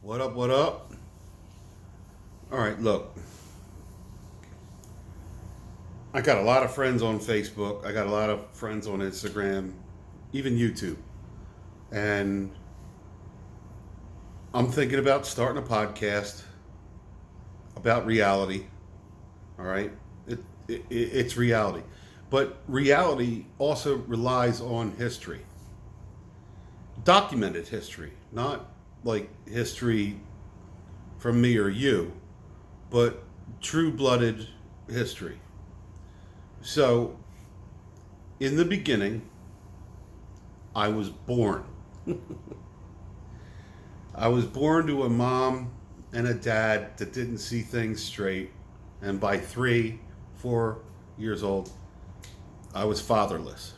What up? What up? All right, look, I got a lot of friends on Facebook. I got a lot of friends on Instagram, even YouTube. And I'm thinking about starting a podcast about reality. All right? It's reality. But reality also relies on history, documented history, not like history from me or you, but true blooded history. So, in the beginning, I was born. I was born to a mom and a dad that didn't see things straight. And by 4 years old, I was fatherless.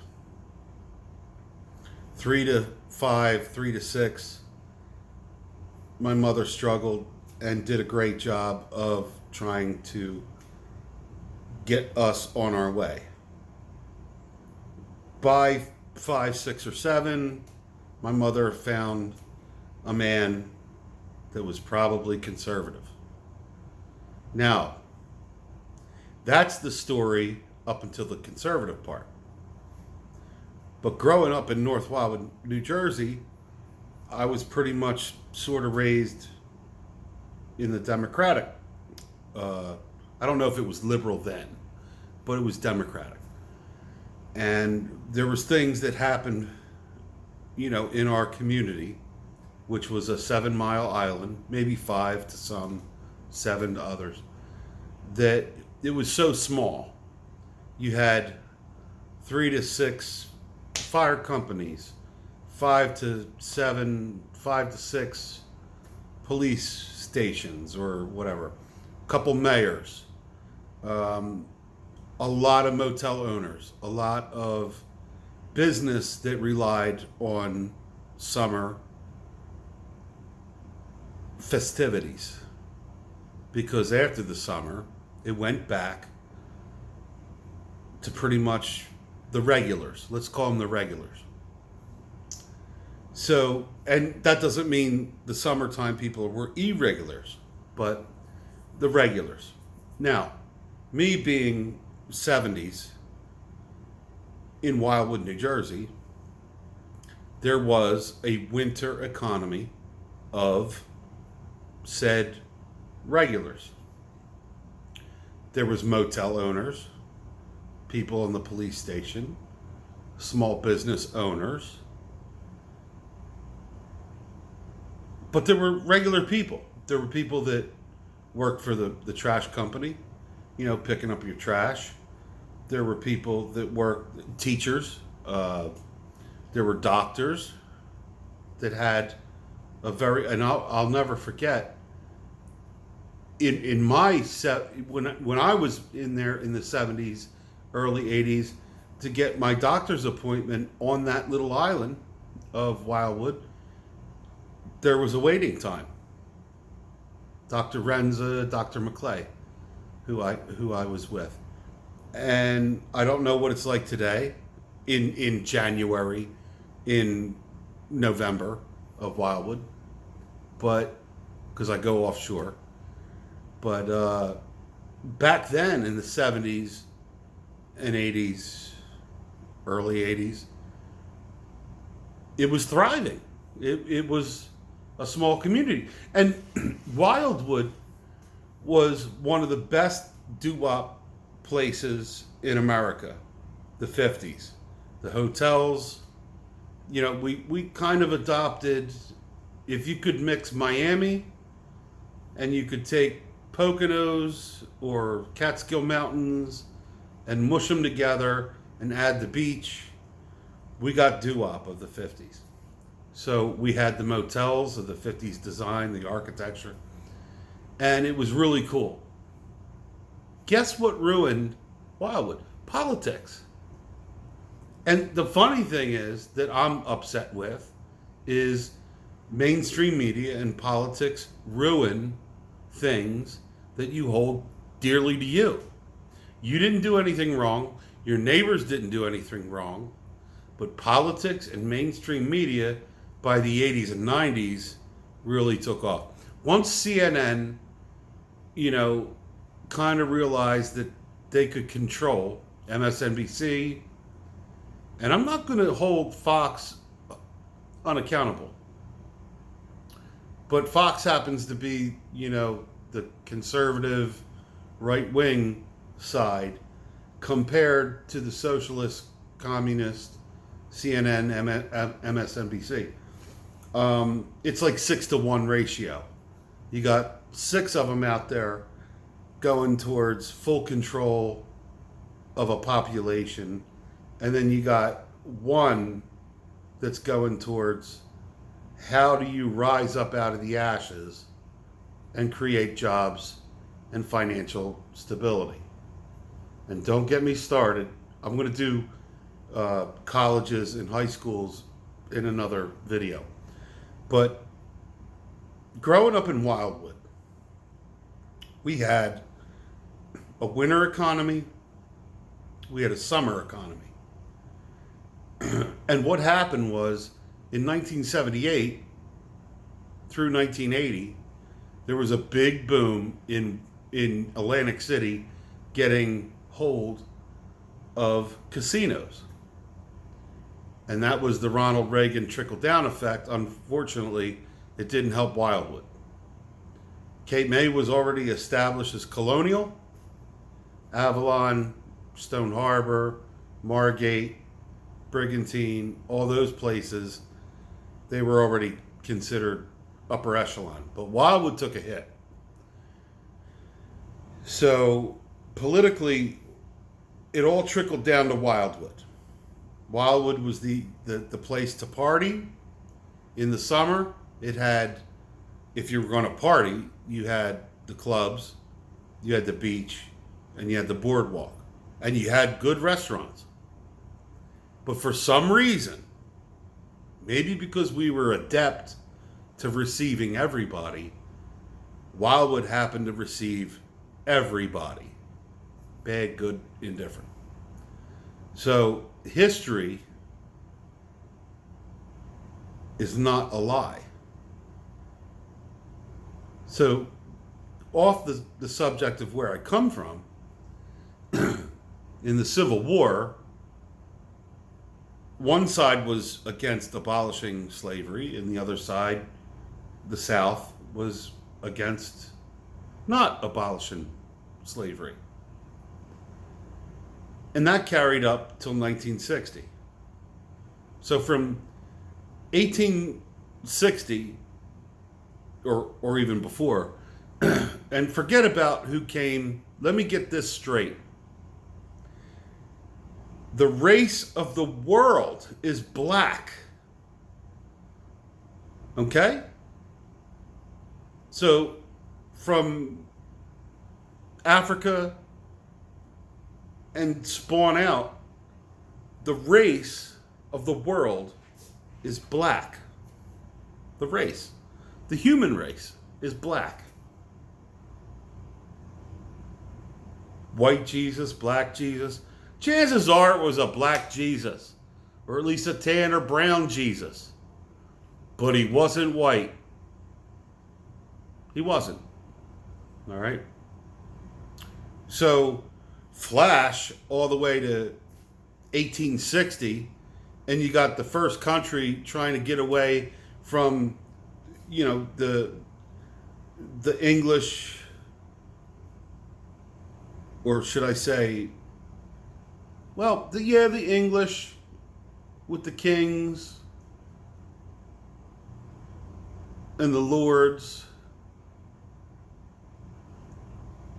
3 to 5, 3 to 6, my mother struggled and did a great job of trying to get us on our way. By 5, 6, or 7, my mother found a man that was probably conservative. Now, that's the story up until the conservative part. But growing up in North Wildwood, New Jersey, I was pretty much sort of raised in the Democratic. Uh, I don't know if it was liberal then, but it was Democratic. And there was things that happened, in our community, which was a 7 mile island, maybe 5 to some, 7 to others, that it was so small. You had 3 to 6 fire companies, 5 to 7, 5 to 6 police stations or whatever, a couple mayors, a lot of motel owners, a lot of business that relied on summer festivities. Because after the summer, it went back to pretty much the regulars. Let's call them the regulars. So, and that doesn't mean the summertime people were irregulars, but the regulars. Now, me being 70s in Wildwood, New Jersey, there was a winter economy of said regulars. There was motel owners, people in the police station, small business owners, but there were regular people. There were people that worked for the trash company, picking up your trash. There were people that worked, teachers. There were doctors that had and I'll never forget. In my set when I was in there in the 70s, early 80s, to get my doctor's appointment on that little island of Wildwood, there was a waiting time. Dr. Renza, Dr. McClay, who I was with. And I don't know what it's like today in January, in November of Wildwood, but because I go offshore. But back then in the 70s and 80s, early 80s, it was thriving. It was a small community. And Wildwood was one of the best doo-wop places in America, the 50s. The hotels, we kind of adopted, if you could mix Miami and you could take Poconos or Catskill Mountains and mush them together and add the beach, we got doo-wop of the 50s. So we had the motels of the 50s design, the architecture, and it was really cool. Guess what ruined Wildwood? Politics. And the funny thing is that I'm upset with is mainstream media and politics ruin things that you hold dearly to you. You didn't do anything wrong. Your neighbors didn't do anything wrong. But politics and mainstream media by the 80s and 90s really took off. Once CNN, kind of realized that they could control MSNBC, and I'm not going to hold Fox unaccountable, but Fox happens to be, the conservative right wing side compared to the socialist, communist, CNN, MSNBC. It's like 6-to-1 ratio. You got 6 of them out there going towards full control of a population, and then you got one that's going towards how do you rise up out of the ashes and create jobs and financial stability. And don't get me started. I'm going to do colleges and high schools in another video. But growing up in Wildwood, we had a winter economy, we had a summer economy. And what happened was, in 1978 through 1980, there was a big boom in Atlantic City getting hold of casinos. And that was the Ronald Reagan trickle-down effect. Unfortunately, it didn't help Wildwood. Cape May was already established as colonial. Avalon, Stone Harbor, Margate, Brigantine, all those places, they were already considered upper echelon. But Wildwood took a hit. So politically, it all trickled down to Wildwood. Wildwood was the place to party. In the summer, it had, if you were going to party, you had the clubs, you had the beach, and you had the boardwalk. And you had good restaurants. But for some reason, maybe because we were adept to receiving everybody, Wildwood happened to receive everybody. Bad, good, indifferent. So history is not a lie. So off the subject of where I come from, in the Civil War, one side was against abolishing slavery, and the other side, the South, was against not abolishing slavery. And that carried up till 1960. So from 1860, or even before, and forget about who came, let me get this straight. The race of the world is black. Okay? So, from Africa and spawn out, the race of the world is black. The race. The human race is black. White Jesus, black Jesus. Chances are it was a black Jesus, or at least a tan or brown Jesus. But he wasn't white. He wasn't. All right? So, flash all the way to 1860, and you got the first country trying to get away from, the English, or should I say, the English with the kings and the lords.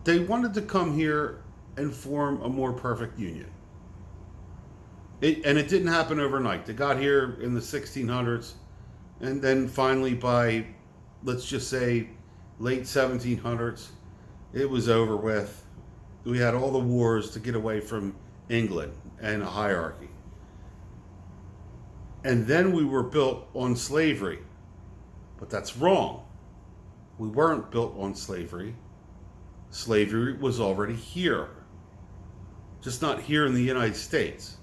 They wanted to come here and form a more perfect union. And it didn't happen overnight. They got here in the 1600s, and then finally by, let's just say, late 1700s, it was over with. We had all the wars to get away from England and a hierarchy. And then we were built on slavery. But that's wrong. We weren't built on slavery. Slavery was already here. Just not here in the United States.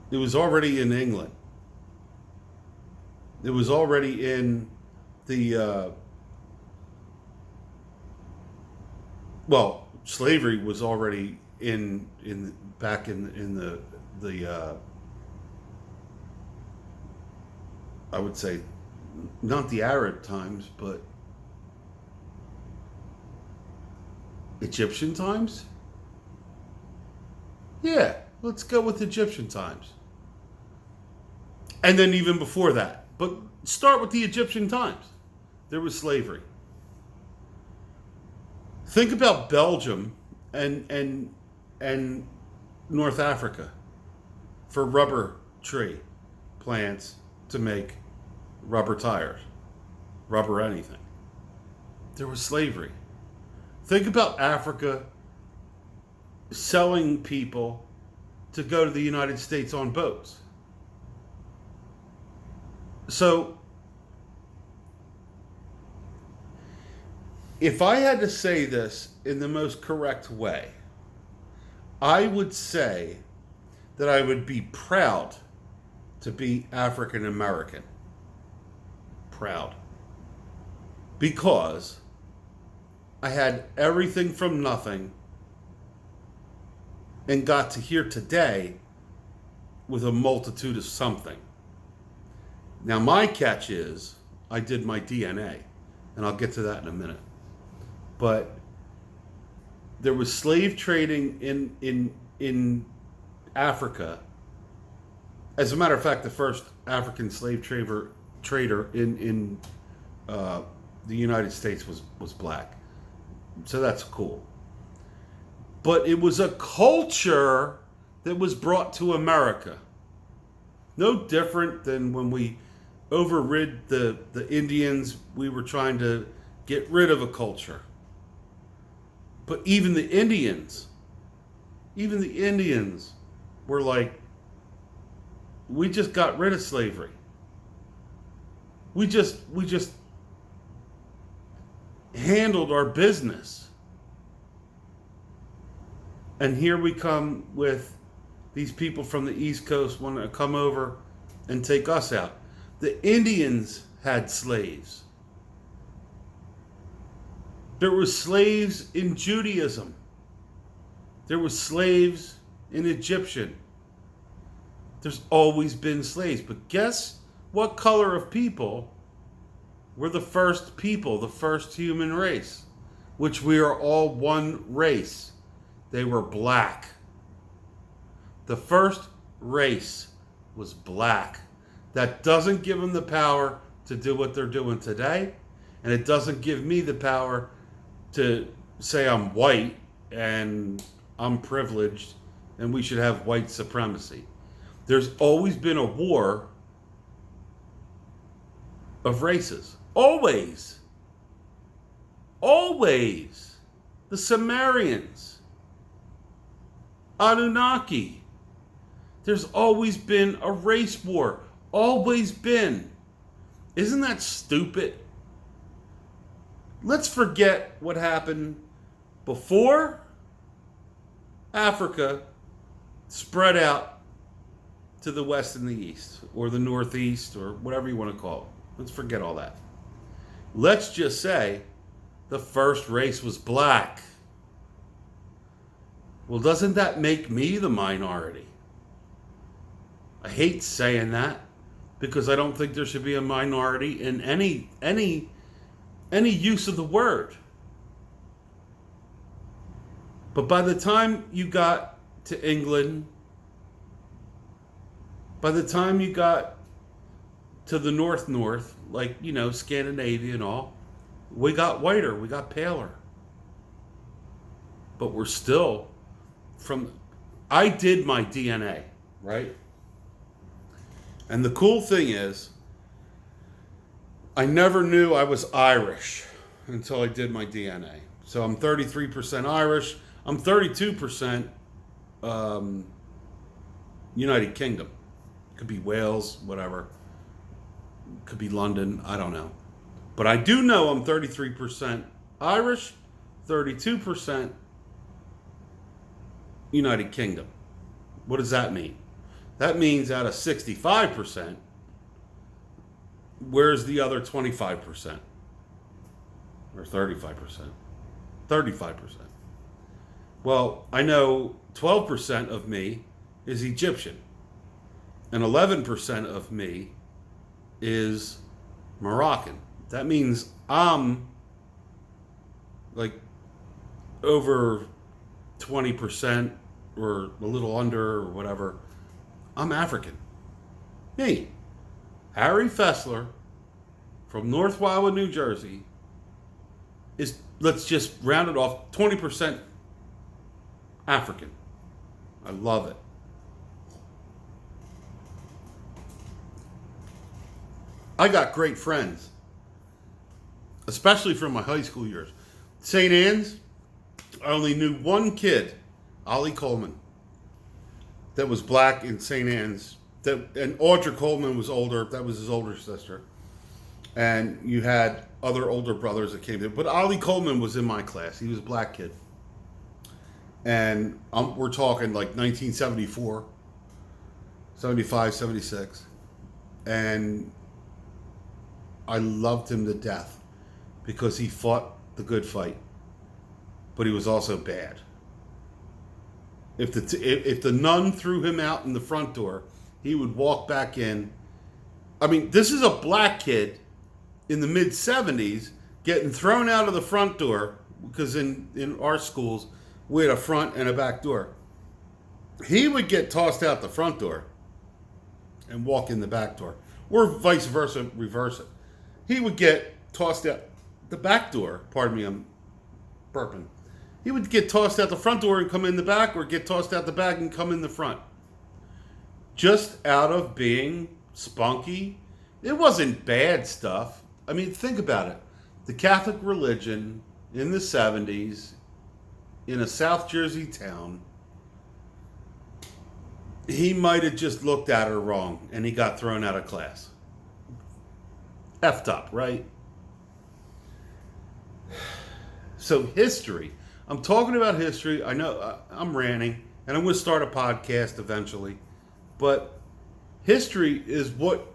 It was already in England. It was already in the slavery was already in back in the I would say not the Arab times, but Egyptian times. Yeah, let's go with Egyptian times. And then even before that. But start with the Egyptian times. There was slavery. Think about Belgium and North Africa for rubber tree plants to make rubber tires, rubber anything. There was slavery. Think about Africa selling people to go to the United States on boats. So, if I had to say this in the most correct way, I would say that I would be proud to be African American. Proud. Because I had everything from nothing and got to here today with a multitude of something. Now, my catch is I did my DNA, and I'll get to that in a minute. But there was slave trading in Africa. As a matter of fact, the first African slave trader in the United States was black. So that's cool. But it was a culture that was brought to America. No different than when we overrid the Indians, we were trying to get rid of a culture. But even the Indians were like, we just got rid of slavery. We just handled our business. And here we come with these people from the East Coast want to come over and take us out. The Indians had slaves. There were slaves in Judaism. There were slaves in Egyptian. There's always been slaves. But guess what color of people were the first people, the first human race? Which we are all one race. They were black. The first race was black. That doesn't give them the power to do what they're doing today. And it doesn't give me the power to say I'm white and I'm privileged and we should have white supremacy. There's always been a war of races. Always. Always. The Sumerians. Anunnaki. There's always been a race war. Always been. Isn't that stupid? Let's forget what happened before Africa spread out to the west and the east, or the northeast, or whatever you want to call it. Let's forget all that. Let's just say the first race was black. Well, doesn't that make me the minority? I hate saying that because I don't think there should be a minority in any use of the word. But by the time you got to England, by the time you got to the north, like, Scandinavia and all, we got whiter, we got paler. But we're still I did my DNA, right? And the cool thing is, I never knew I was Irish until I did my DNA. So I'm 33% Irish. I'm 32% United Kingdom. Could be Wales, whatever. Could be London, I don't know. But I do know I'm 33% Irish, 32% United Kingdom. What does that mean? That means out of 65%, Where's the other 25%? Or 35%? 35%. Well, I know 12% of me is Egyptian, and 11% of me is Moroccan. That means I'm like over 20% or a little under or whatever. I'm African. Me, Harry Fessler from North Wildwood, New Jersey, is, let's just round it off, 20% African. I love it. I got great friends, especially from my high school years. St. Anne's, I only knew one kid, Ollie Coleman, that was black in St. Anne's. And Audra Coleman was older. That was his older sister. And you had other older brothers that came there. But Ollie Coleman was in my class. He was a black kid. And we're talking like 1974, 75, 76. And I loved him to death because he fought the good fight. But he was also bad. If the nun threw him out in the front door, he would walk back in. I mean, this is a black kid in the mid-70s getting thrown out of the front door, because in our schools, we had a front and a back door. He would get tossed out the front door and walk in the back door. Or vice versa, reverse it. He would get tossed out the back door. Pardon me, I'm burping. He would get tossed out the front door and come in the back, or get tossed out the back and come in the front. Just out of being spunky. It wasn't bad stuff. I mean, think about it. The Catholic religion in the 70s in a South Jersey town, he might have just looked at her wrong and he got thrown out of class. Effed up, right? So history. I'm talking about history. I know I'm ranting, and I'm going to start a podcast eventually. But history is what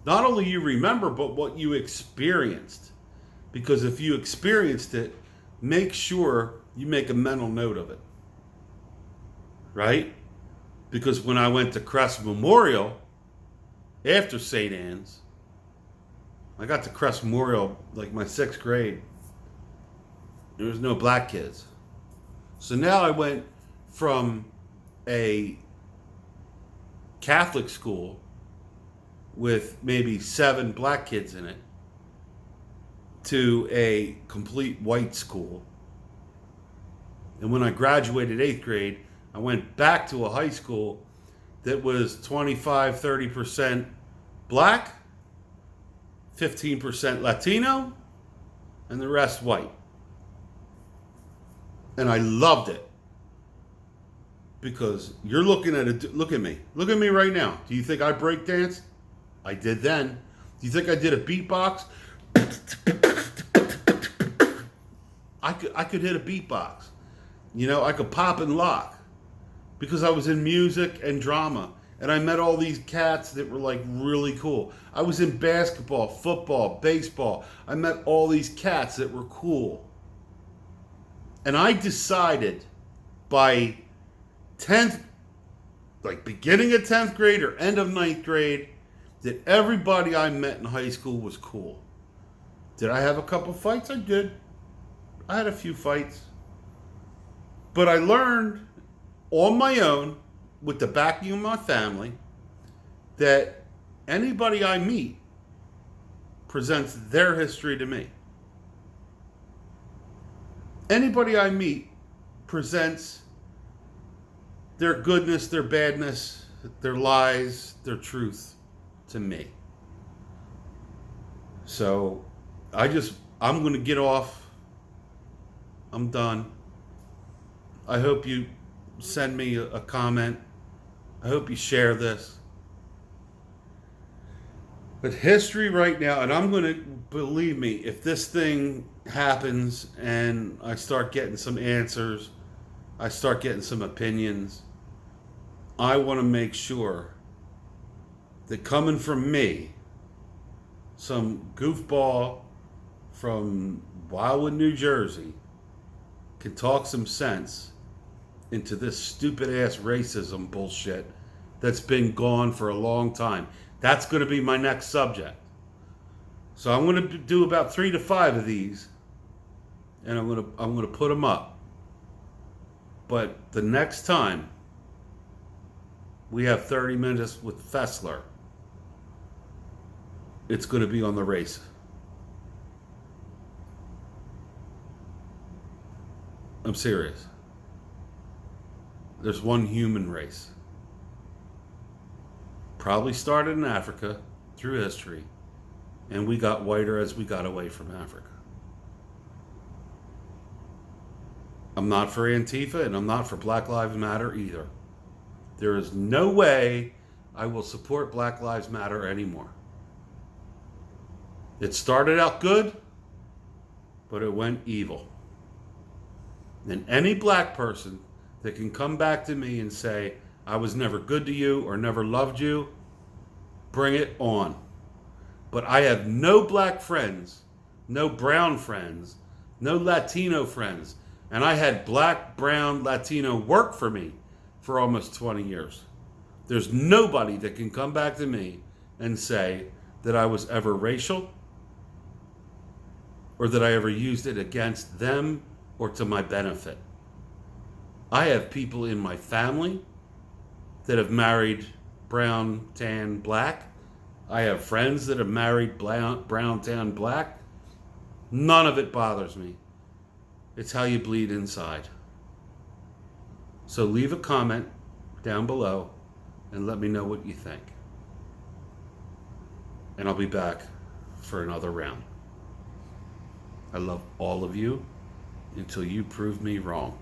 not only you remember, but what you experienced. Because if you experienced it, make sure you make a mental note of it. Right? Because when I went to Crest Memorial after St. Anne's, I got to Crest Memorial like my 6th grade. There was no black kids. So now I went from a Catholic school with maybe 7 black kids in it to a complete white school. And when I graduated 8th grade, I went back to a high school that was 25-30% black, 15% Latino, and the rest white. And I loved it. Because you're looking at it. Look at me. Look at me right now. Do you think I break dance? I did then. Do you think I did a beatbox? I could hit a beatbox. You know, I could pop and lock. Because I was in music and drama. And I met all these cats that were like really cool. I was in basketball, football, baseball. I met all these cats that were cool. And I decided by 10th, like beginning of 10th grade or end of 9th grade, that everybody I met in high school was cool. Did I have a couple fights? I did. I had a few fights. But I learned on my own, with the backing of my family, that anybody I meet presents their history to me. Anybody I meet presents their goodness, their badness, their lies, their truth to me. So I'm going to get off. I'm done. I hope you send me a comment. I hope you share this. But history right now, and I'm going to, believe me, if this thing happens and I start getting some answers, I start getting some opinions, I want to make sure that coming from me, some goofball from Wildwood, New Jersey can talk some sense into this stupid ass racism bullshit that's been gone for a long time. That's going to be my next subject. So I'm going to do about 3 to 5 of these, and I'm going to put them up. But the next time we have 30 minutes with Fessler, it's going to be on the race. I'm serious. There's one human race. Probably started in Africa through history, and we got whiter as we got away from Africa. I'm not for Antifa, and I'm not for Black Lives Matter either. There is no way I will support Black Lives Matter anymore. It started out good, but it went evil. And any black person that can come back to me and say, I was never good to you or never loved you, bring it on. But I have no black friends, no brown friends, no Latino friends. And I had black, brown, Latino work for me for almost 20 years. There's nobody that can come back to me and say that I was ever racial or that I ever used it against them or to my benefit. I have people in my family that have married brown, tan, black. I have friends that have married brown, tan, black. None of it bothers me. It's how you bleed inside. So leave a comment down below and let me know what you think. And I'll be back for another round. I love all of you until you prove me wrong.